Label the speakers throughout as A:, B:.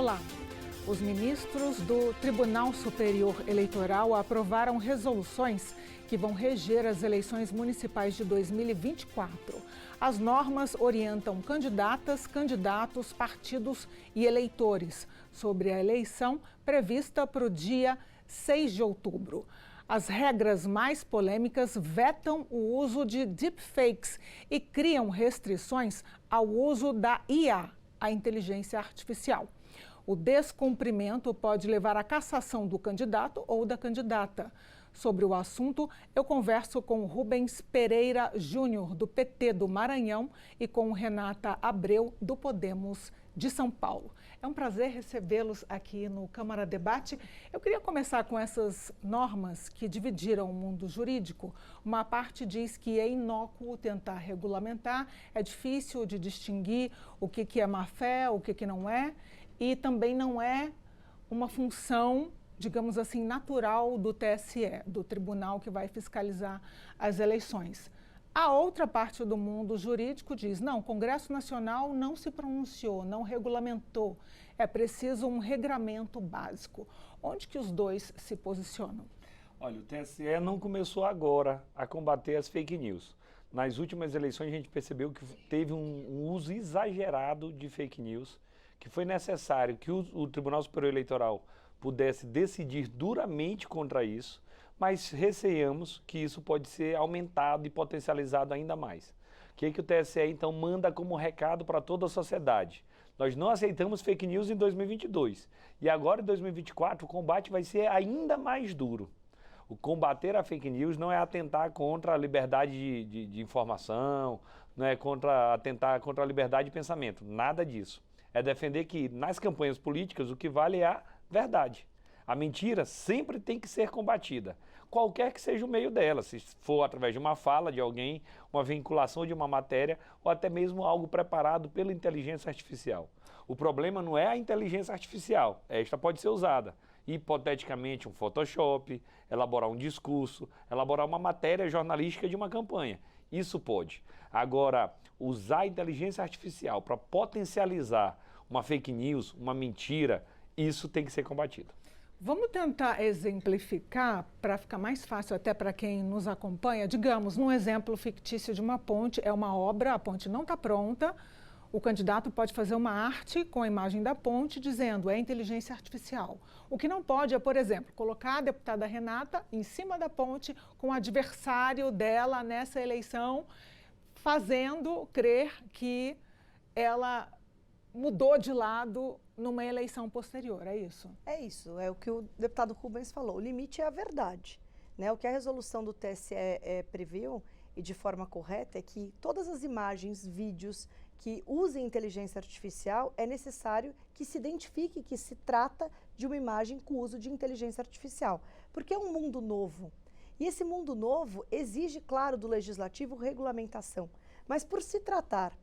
A: Olá! Os ministros do Tribunal Superior Eleitoral aprovaram resoluções que vão reger as eleições municipais de 2024. As normas orientam candidatas, candidatos, partidos e eleitores sobre a eleição prevista para o dia 6 de outubro. As regras mais polêmicas vetam o uso de deepfakes e criam restrições ao uso da IA, a inteligência artificial. O descumprimento pode levar à cassação do candidato ou da candidata. Sobre o assunto, eu converso com Rubens Pereira Júnior, do PT do Maranhão, e com Renata Abreu, do Podemos de São Paulo. É um prazer recebê-los aqui no Câmara Debate. Eu queria começar com essas normas que dividiram o mundo jurídico. Uma parte diz que é inócuo tentar regulamentar, é difícil de distinguir o que é má-fé, o que não é, e também não é uma função, digamos assim, natural do TSE, do tribunal que vai fiscalizar as eleições. A outra parte do mundo jurídico diz, não, o Congresso Nacional não se pronunciou, não regulamentou, é preciso um regramento básico. Onde que os dois se posicionam?
B: Olha, o TSE não começou agora a combater as fake news. Nas últimas eleições a gente percebeu que teve um uso exagerado de fake news, que foi necessário que o Tribunal Superior Eleitoral pudesse decidir duramente contra isso, mas receamos que isso pode ser aumentado e potencializado ainda mais. O que o TSE então manda como recado para toda a sociedade? Nós não aceitamos fake news em 2022 e agora em 2024 o combate vai ser ainda mais duro. O combater a fake news não é atentar contra a liberdade de informação, não é atentar contra a liberdade de pensamento, nada disso. É defender que nas campanhas políticas o que vale é a verdade. A mentira sempre tem que ser combatida, qualquer que seja o meio dela, se for através de uma fala de alguém, uma vinculação de uma matéria ou até mesmo algo preparado pela inteligência artificial. O problema não é a inteligência artificial, esta pode ser usada, hipoteticamente um Photoshop, elaborar um discurso, elaborar uma matéria jornalística de uma campanha. Isso pode. Agora, usar a inteligência artificial para potencializar uma fake news, uma mentira, isso tem que ser combatido.
A: Vamos tentar exemplificar, para ficar mais fácil até para quem nos acompanha. Digamos, num exemplo fictício de uma ponte, é uma obra, a ponte não está pronta, o candidato pode fazer uma arte com a imagem da ponte dizendo é inteligência artificial. O que não pode é, por exemplo, colocar a deputada Renata em cima da ponte com o adversário dela nessa eleição, fazendo crer que ela mudou de lado numa eleição posterior, é isso?
C: É isso, é o que o deputado Rubens falou, o limite é a verdade. Né? O que a resolução do TSE previu, e de forma correta, é que todas as imagens, vídeos que usem inteligência artificial, é necessário que se identifique que se trata de uma imagem com uso de inteligência artificial, porque é um mundo novo. E esse mundo novo exige, claro, do legislativo regulamentação, mas por se tratar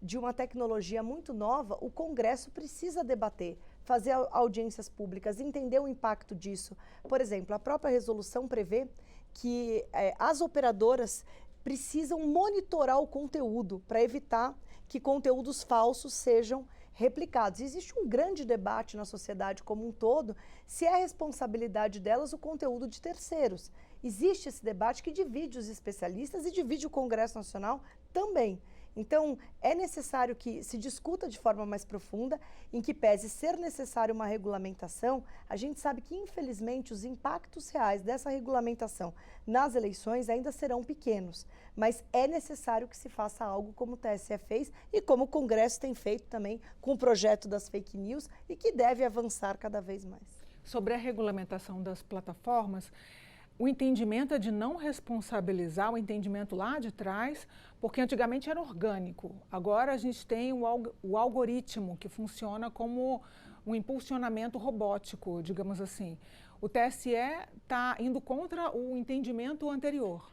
C: de uma tecnologia muito nova, o Congresso precisa debater, fazer audiências públicas, entender o impacto disso. Por exemplo, a própria resolução prevê que as operadoras precisam monitorar o conteúdo para evitar que conteúdos falsos sejam replicados. Existe um grande debate na sociedade como um todo se é responsabilidade delas o conteúdo de terceiros. Existe esse debate que divide os especialistas e divide o Congresso Nacional também. Então, é necessário que se discuta de forma mais profunda, em que pese ser necessário uma regulamentação, a gente sabe que, infelizmente, os impactos reais dessa regulamentação nas eleições ainda serão pequenos, mas é necessário que se faça algo como o TSE fez e como o Congresso tem feito também com o projeto das fake news e que deve avançar cada vez mais.
A: Sobre a regulamentação das plataformas, o entendimento é de não responsabilizar o entendimento lá de trás, porque antigamente era orgânico. Agora a gente tem o algoritmo que funciona como um impulsionamento robótico, digamos assim. O TSE está indo contra o entendimento anterior.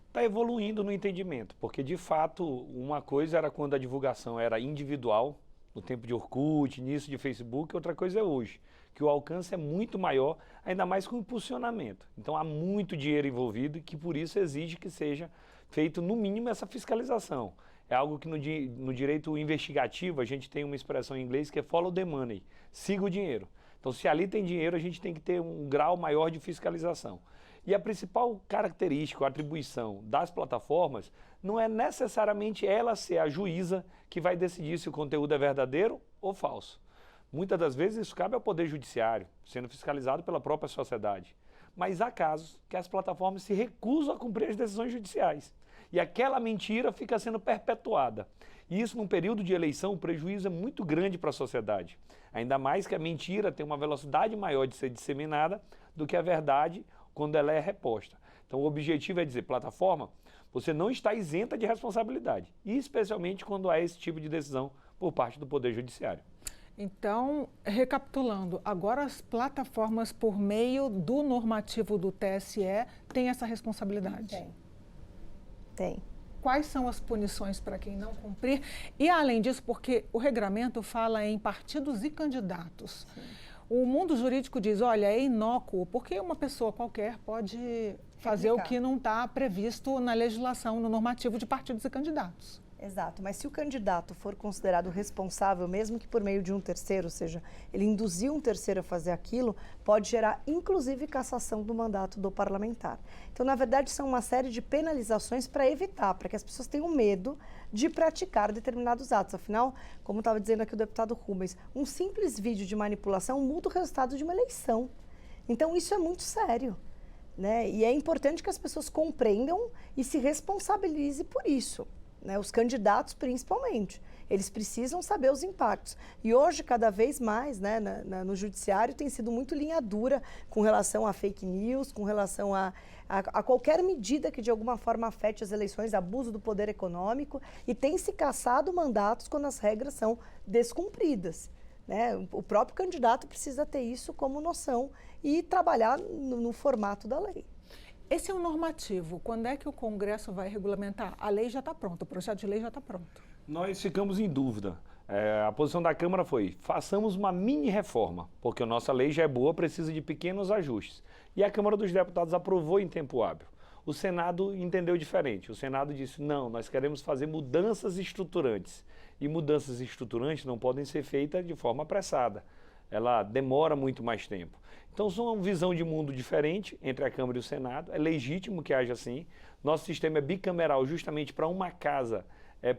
B: Está evoluindo no entendimento, porque de fato uma coisa era quando a divulgação era individual, no tempo de Orkut, início de Facebook, outra coisa é hoje, que o alcance é muito maior, ainda mais com impulsionamento. Então há muito dinheiro envolvido e que por isso exige que seja feito no mínimo essa fiscalização. é algo que no direito investigativo a gente tem uma expressão em inglês que é follow the money, siga o dinheiro. Então, se ali tem dinheiro, a gente tem que ter um grau maior de fiscalização. E a principal característica, a atribuição das plataformas, não é necessariamente ela ser a juíza que vai decidir se o conteúdo é verdadeiro ou falso. Muitas das vezes isso cabe ao Poder Judiciário, sendo fiscalizado pela própria sociedade. Mas há casos que as plataformas se recusam a cumprir as decisões judiciais. E aquela mentira fica sendo perpetuada. E isso, num período de eleição, o prejuízo é muito grande para a sociedade. Ainda mais que a mentira tem uma velocidade maior de ser disseminada do que a verdade quando ela é reposta. Então, o objetivo é dizer, plataforma, você não está isenta de responsabilidade. E especialmente quando há esse tipo de decisão por parte do Poder Judiciário.
A: Então, recapitulando, agora as plataformas, por meio do normativo do TSE, têm essa responsabilidade?
C: Tem.
A: Quais são as punições para quem não cumprir? E, além disso, porque o regramento fala em partidos e candidatos. Sim. O mundo jurídico diz, olha, é inócuo, porque uma pessoa qualquer pode fazer o que não está previsto na legislação, no normativo de partidos e candidatos.
C: Exato, mas se o candidato for considerado responsável, mesmo que por meio de um terceiro, ou seja, ele induziu um terceiro a fazer aquilo, pode gerar inclusive cassação do mandato do parlamentar. Então, na verdade, são uma série de penalizações para evitar, para que as pessoas tenham medo de praticar determinados atos. Afinal, como estava dizendo aqui o deputado Rubens, um simples vídeo de manipulação muda o resultado de uma eleição. Então, isso é muito sério, né? E é importante que as pessoas compreendam e se responsabilizem por isso. Né, os candidatos principalmente, eles precisam saber os impactos. E hoje, cada vez mais, né, no judiciário, tem sido muito linha dura com relação a fake news, com relação a qualquer medida que de alguma forma afete as eleições, abuso do poder econômico, e tem se cassado mandatos quando as regras são descumpridas. Né? O próprio candidato precisa ter isso como noção e trabalhar no formato da lei.
A: Esse é um normativo. Quando é que o Congresso vai regulamentar? A lei já está pronta, o projeto de lei já está pronto.
B: Nós ficamos em dúvida. A posição da Câmara foi, façamos uma mini reforma, porque a nossa lei já é boa, precisa de pequenos ajustes. E a Câmara dos Deputados aprovou em tempo hábil. O Senado entendeu diferente. O Senado disse, não, nós queremos fazer mudanças estruturantes. E mudanças estruturantes não podem ser feitas de forma apressada. Ela demora muito mais tempo. Então, são uma visão de mundo diferente entre a Câmara e o Senado. É legítimo que haja assim. Nosso sistema é bicameral justamente para uma casa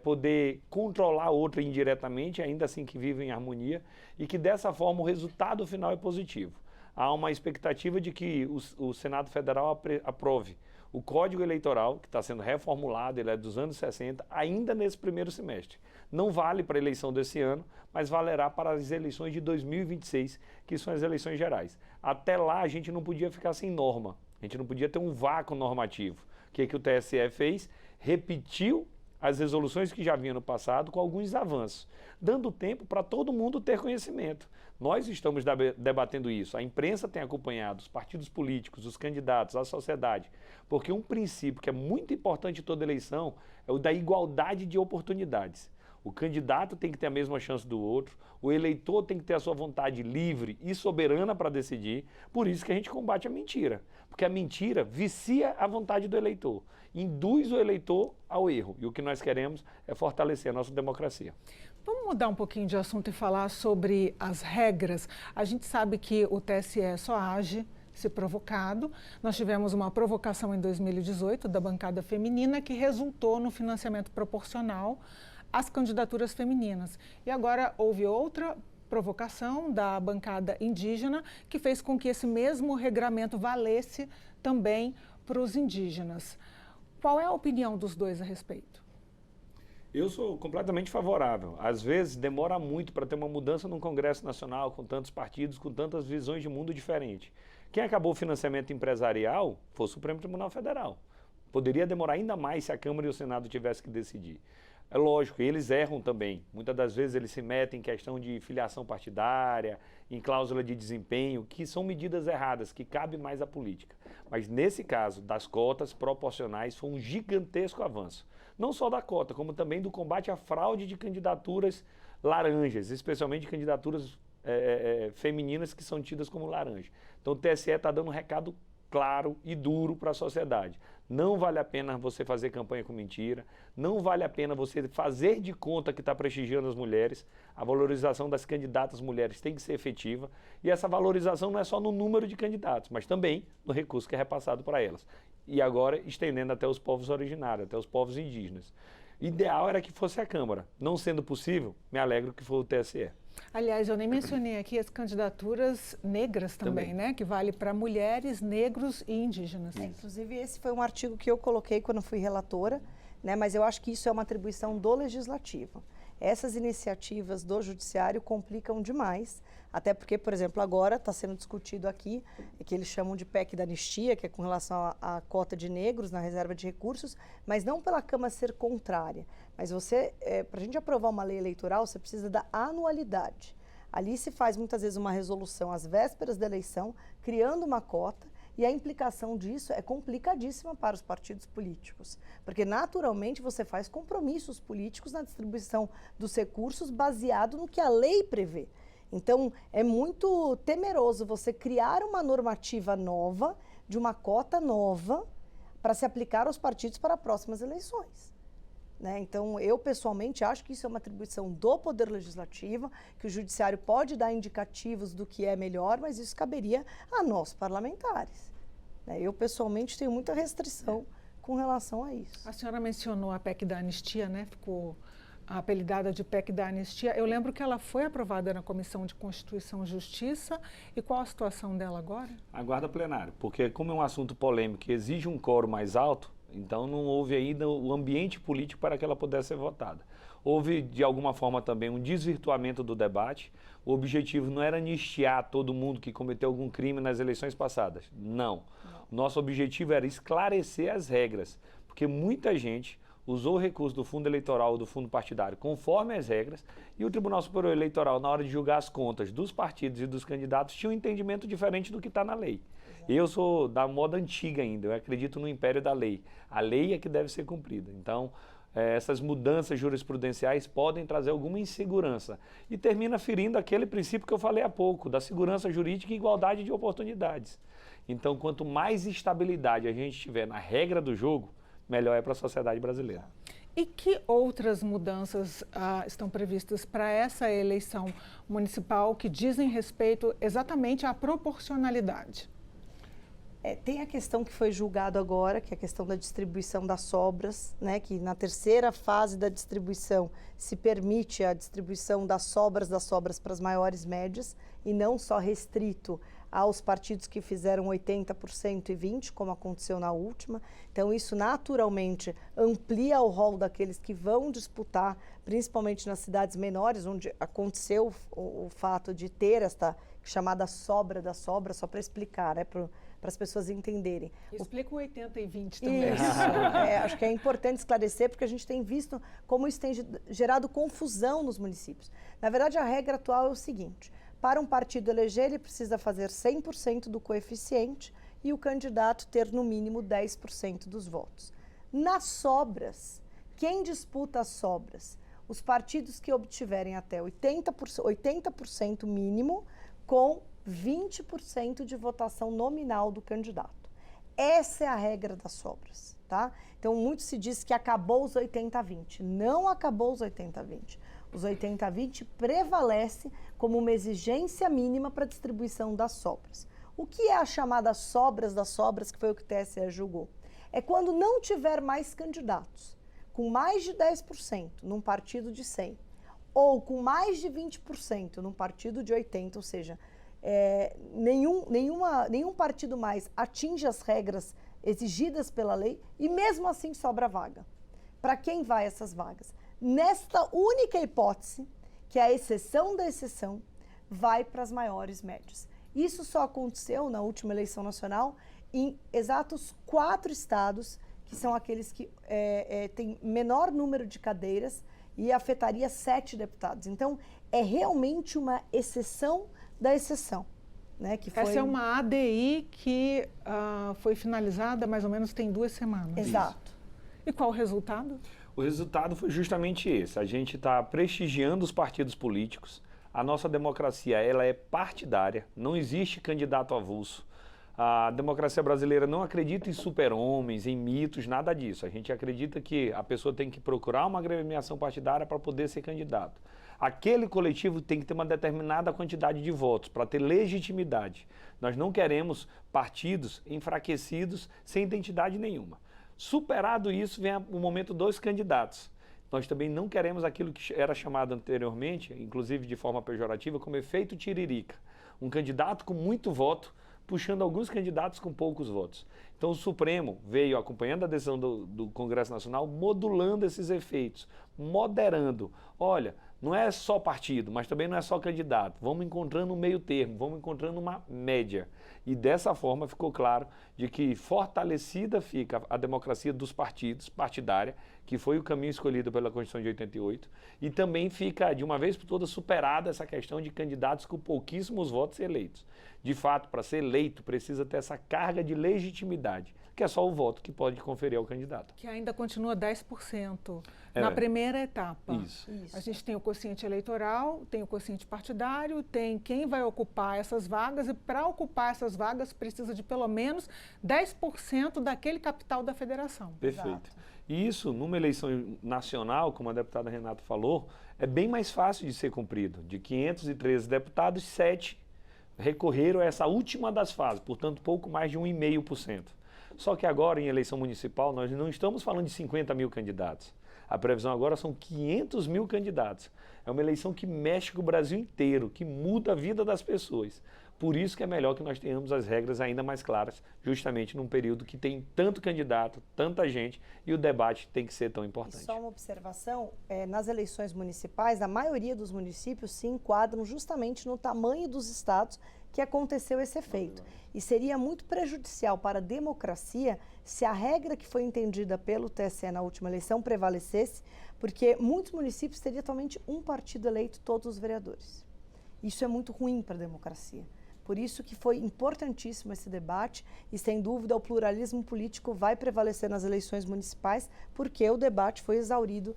B: poder controlar a outra indiretamente, ainda assim que vive em harmonia, e que dessa forma o resultado final é positivo. Há uma expectativa de que o Senado Federal aprove o Código Eleitoral, que está sendo reformulado, ele é dos anos 60, ainda nesse primeiro semestre. Não vale para a eleição desse ano, mas valerá para as eleições de 2026, que são as eleições gerais. Até lá, a gente não podia ficar sem norma, a gente não podia ter um vácuo normativo. O que o TSE fez? Repetiu as resoluções que já vinham no passado com alguns avanços, dando tempo para todo mundo ter conhecimento. Nós estamos debatendo isso, a imprensa tem acompanhado, os partidos políticos, os candidatos, a sociedade, porque um princípio que é muito importante em toda eleição é o da igualdade de oportunidades. O candidato tem que ter a mesma chance do outro, o eleitor tem que ter a sua vontade livre e soberana para decidir, por isso que a gente combate a mentira, porque a mentira vicia a vontade do eleitor, induz o eleitor ao erro, e o que nós queremos é fortalecer a nossa democracia.
A: Vamos mudar um pouquinho de assunto e falar sobre as regras. A gente sabe que o TSE só age se provocado. Nós tivemos uma provocação em 2018 da bancada feminina que resultou no financiamento proporcional às candidaturas femininas. E agora houve outra provocação da bancada indígena que fez com que esse mesmo regramento valesse também para os indígenas. Qual é a opinião dos dois a respeito?
B: Eu sou completamente favorável. Às vezes demora muito para ter uma mudança no Congresso Nacional, com tantos partidos, com tantas visões de mundo diferentes. Quem acabou o financiamento empresarial foi o Supremo Tribunal Federal. Poderia demorar ainda mais se a Câmara e o Senado tivessem que decidir. É lógico, eles erram também. Muitas das vezes eles se metem em questão de filiação partidária, em cláusula de desempenho, que são medidas erradas, que cabe mais à política. Mas nesse caso, das cotas proporcionais, foi um gigantesco avanço. Não só da cota, como também do combate à fraude de candidaturas laranjas, especialmente candidaturas femininas que são tidas como laranja. Então o TSE está dando um recado claro e duro para a sociedade. Não vale a pena você fazer campanha com mentira, não vale a pena você fazer de conta que está prestigiando as mulheres. A valorização das candidatas mulheres tem que ser efetiva e essa valorização não é só no número de candidatos, mas também no recurso que é repassado para elas. E agora estendendo até os povos originários, até os povos indígenas. Ideal era que fosse a Câmara. Não sendo possível, me alegro que foi o TSE.
A: Aliás, eu nem mencionei aqui as candidaturas negras também, né? Que vale para mulheres, negros e indígenas.
C: Inclusive, esse foi um artigo que eu coloquei quando fui relatora, né? Mas eu acho que isso é uma atribuição do Legislativo. Essas iniciativas do Judiciário complicam demais, até porque, por exemplo, agora está sendo discutido aqui, que eles chamam de PEC da anistia, que é com relação à cota de negros na reserva de recursos, mas não pela Câmara ser contrária. Mas para a gente aprovar uma lei eleitoral, você precisa da anualidade. Ali se faz muitas vezes uma resolução às vésperas da eleição, criando uma cota, e a implicação disso é complicadíssima para os partidos políticos, porque naturalmente você faz compromissos políticos na distribuição dos recursos baseado no que a lei prevê. Então, é muito temeroso você criar uma normativa nova, de uma cota nova, para se aplicar aos partidos para próximas eleições. Né? Então, eu pessoalmente acho que isso é uma atribuição do Poder Legislativo, que o Judiciário pode dar indicativos do que é melhor, mas isso caberia a nós, parlamentares. Né? Eu pessoalmente tenho muita restrição com relação a isso.
A: A senhora mencionou a PEC da anistia, né? Ficou apelidada de PEC da anistia. Eu lembro que ela foi aprovada na Comissão de Constituição e Justiça. E qual a situação dela agora?
B: Aguarda plenário, porque como é um assunto polêmico que exige um quórum mais alto, então não houve ainda o ambiente político para que ela pudesse ser votada. Houve, de alguma forma, também um desvirtuamento do debate. O objetivo não era anistiar todo mundo que cometeu algum crime nas eleições passadas. Não. Nosso objetivo era esclarecer as regras, porque muita gente usou o recurso do fundo eleitoral ou do fundo partidário conforme as regras, e o Tribunal Superior Eleitoral, na hora de julgar as contas dos partidos e dos candidatos, tinha um entendimento diferente do que está na lei. Eu sou da moda antiga ainda, eu acredito no império da lei. A lei é que deve ser cumprida. Então, essas mudanças jurisprudenciais podem trazer alguma insegurança. E termina ferindo aquele princípio que eu falei há pouco, da segurança jurídica e igualdade de oportunidades. Então, quanto mais estabilidade a gente tiver na regra do jogo, melhor é para a sociedade brasileira.
A: E que outras mudanças estão previstas para essa eleição municipal que dizem respeito exatamente à proporcionalidade?
C: Tem a questão que foi julgado agora, que é a questão da distribuição das sobras, né, que na terceira fase da distribuição se permite a distribuição das sobras para as maiores médias e não só restrito aos partidos que fizeram 80% e 20%, como aconteceu na última. Então, isso naturalmente amplia o rol daqueles que vão disputar, principalmente nas cidades menores, onde aconteceu o fato de ter esta chamada sobra da sobra, só para explicar, né, para as pessoas entenderem.
A: Explica o 80 e 20 também.
C: Isso, acho que é importante esclarecer, porque a gente tem visto como isso tem gerado confusão nos municípios. Na verdade, a regra atual é o seguinte: para um partido eleger, ele precisa fazer 100% do coeficiente e o candidato ter no mínimo 10% dos votos. Nas sobras, quem disputa as sobras? Os partidos que obtiverem até 80% mínimo com 20% de votação nominal do candidato. Essa é a regra das sobras, tá? Então, muito se diz que acabou os 80-20. Não acabou os 80-20. Os 80-20 prevalece como uma exigência mínima para a distribuição das sobras. O que é a chamada sobras das sobras, que foi o que o TSE julgou? É quando não tiver mais candidatos com mais de 10% num partido de 100, ou com mais de 20% num partido de 80%, ou seja, nenhum partido mais atinge as regras exigidas pela lei e mesmo assim sobra vaga. Para quem vai essas vagas? Nesta única hipótese, que é a exceção da exceção, vai para as maiores médias. Isso só aconteceu na última eleição nacional em exatos 4 estados, que são aqueles que têm menor número de cadeiras e afetaria 7 deputados. Então, é realmente uma exceção da exceção. Né, que foi...
A: Essa é uma ADI que foi finalizada mais ou menos tem 2 semanas.
C: Exato.
A: E qual o resultado?
B: O resultado foi justamente esse. A gente está prestigiando os partidos políticos. A nossa democracia ela é partidária, não existe candidato avulso. A democracia brasileira não acredita em super-homens, em mitos, nada disso. A gente acredita que a pessoa tem que procurar uma agremiação partidária para poder ser candidato. Aquele coletivo tem que ter uma determinada quantidade de votos para ter legitimidade. Nós não queremos partidos enfraquecidos sem identidade nenhuma. Superado isso, vem o momento dos candidatos. Nós também não queremos aquilo que era chamado anteriormente, inclusive de forma pejorativa, como efeito tiririca. Um candidato com muito voto, puxando alguns candidatos com poucos votos. Então o Supremo veio, acompanhando a decisão do Congresso Nacional, modulando esses efeitos, moderando. Olha, não é só partido, mas também não é só candidato. Vamos encontrando um meio termo, vamos encontrando uma média. E dessa forma ficou claro de que fortalecida fica a democracia dos partidos, partidária, que foi o caminho escolhido pela Constituição de 88, e também fica, de uma vez por todas, superada essa questão de candidatos com pouquíssimos votos eleitos. De fato, para ser eleito, precisa ter essa carga de legitimidade, que é só o voto que pode conferir ao candidato.
A: Que ainda continua 10% na primeira etapa.
B: Isso.
A: A gente tem o quociente eleitoral, tem o quociente partidário, tem quem vai ocupar essas vagas, e para ocupar essas vagas precisa de pelo menos 10% daquele capital da federação.
B: Perfeito.
C: Exato.
B: E isso, numa eleição nacional, como a deputada Renata falou, é bem mais fácil de ser cumprido. De 513 deputados, 7 recorreram a essa última das fases, portanto, pouco mais de 1,5%. Só que agora, em eleição municipal, nós não estamos falando de 50 mil candidatos. A previsão agora são 500 mil candidatos. É uma eleição que mexe com o Brasil inteiro, que muda a vida das pessoas. Por isso que é melhor que nós tenhamos as regras ainda mais claras, justamente num período que tem tanto candidato, tanta gente, e o debate tem que ser tão importante.
C: E só uma observação, nas eleições municipais, a maioria dos municípios se enquadram justamente no tamanho dos estados que aconteceu esse efeito. E seria muito prejudicial para a democracia se a regra que foi entendida pelo TSE na última eleição prevalecesse, porque muitos municípios teriam atualmente um partido eleito todos os vereadores. Isso é muito ruim para a democracia. Por isso que foi importantíssimo esse debate e, sem dúvida, o pluralismo político vai prevalecer nas eleições municipais, porque o debate foi exaurido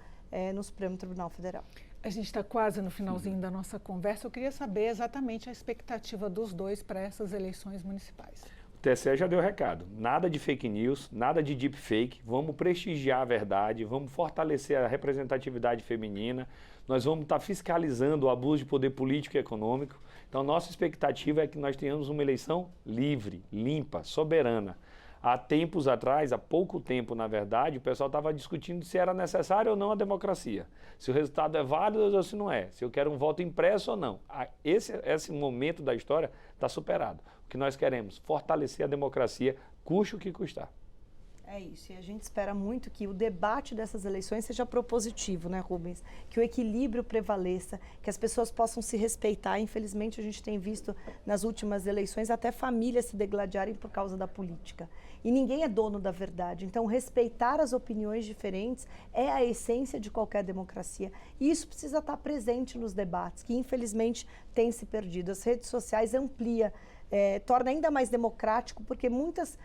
C: no Supremo Tribunal Federal.
A: A gente está quase no finalzinho da nossa conversa. Eu queria saber exatamente a expectativa dos dois para essas eleições municipais.
B: O TSE já deu recado. Nada de fake news, nada de deepfake. Vamos prestigiar a verdade, vamos fortalecer a representatividade feminina. Nós vamos estar fiscalizando o abuso de poder político e econômico. Então, nossa expectativa é que nós tenhamos uma eleição livre, limpa, soberana. Há tempos atrás, há pouco tempo, na verdade, o pessoal estava discutindo se era necessária ou não a democracia. Se o resultado é válido ou se não é. Se eu quero um voto impresso ou não. Esse momento da história está superado. O que nós queremos? Fortalecer a democracia, custe o que custar.
C: É isso, e a gente espera muito que o debate dessas eleições seja propositivo, né, Rubens? Que o equilíbrio prevaleça, que as pessoas possam se respeitar. Infelizmente, a gente tem visto nas últimas eleições até famílias se degladiarem por causa da política. E ninguém é dono da verdade. Então, respeitar as opiniões diferentes é a essência de qualquer democracia. E isso precisa estar presente nos debates, que infelizmente tem se perdido. As redes sociais ampliam, torna ainda mais democrático, porque muitas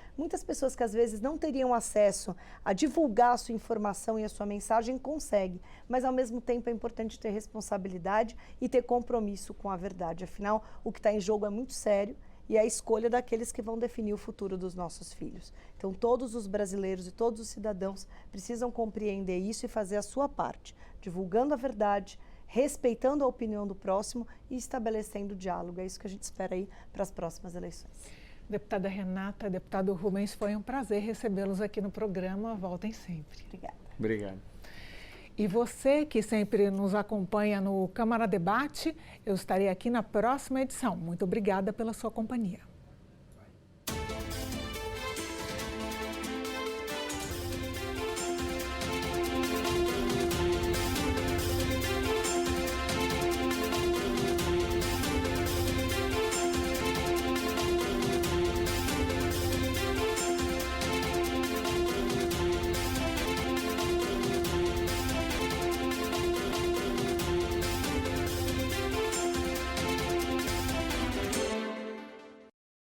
C: pessoas que às vezes não teriam acesso a divulgar a sua informação e a sua mensagem conseguem, mas ao mesmo tempo é importante ter responsabilidade e ter compromisso com a verdade. Afinal, o que está em jogo é muito sério e é a escolha daqueles que vão definir o futuro dos nossos filhos. Então, todos os brasileiros e todos os cidadãos precisam compreender isso e fazer a sua parte, divulgando a verdade, respeitando a opinião do próximo e estabelecendo diálogo. É isso que a gente espera aí para as próximas eleições.
A: Deputada Renata, deputado Rubens, foi um prazer recebê-los aqui no programa. Voltem sempre.
C: Obrigada.
B: Obrigado.
A: E você que sempre nos acompanha no Câmara Debate, eu estarei aqui na próxima edição. Muito obrigada pela sua companhia.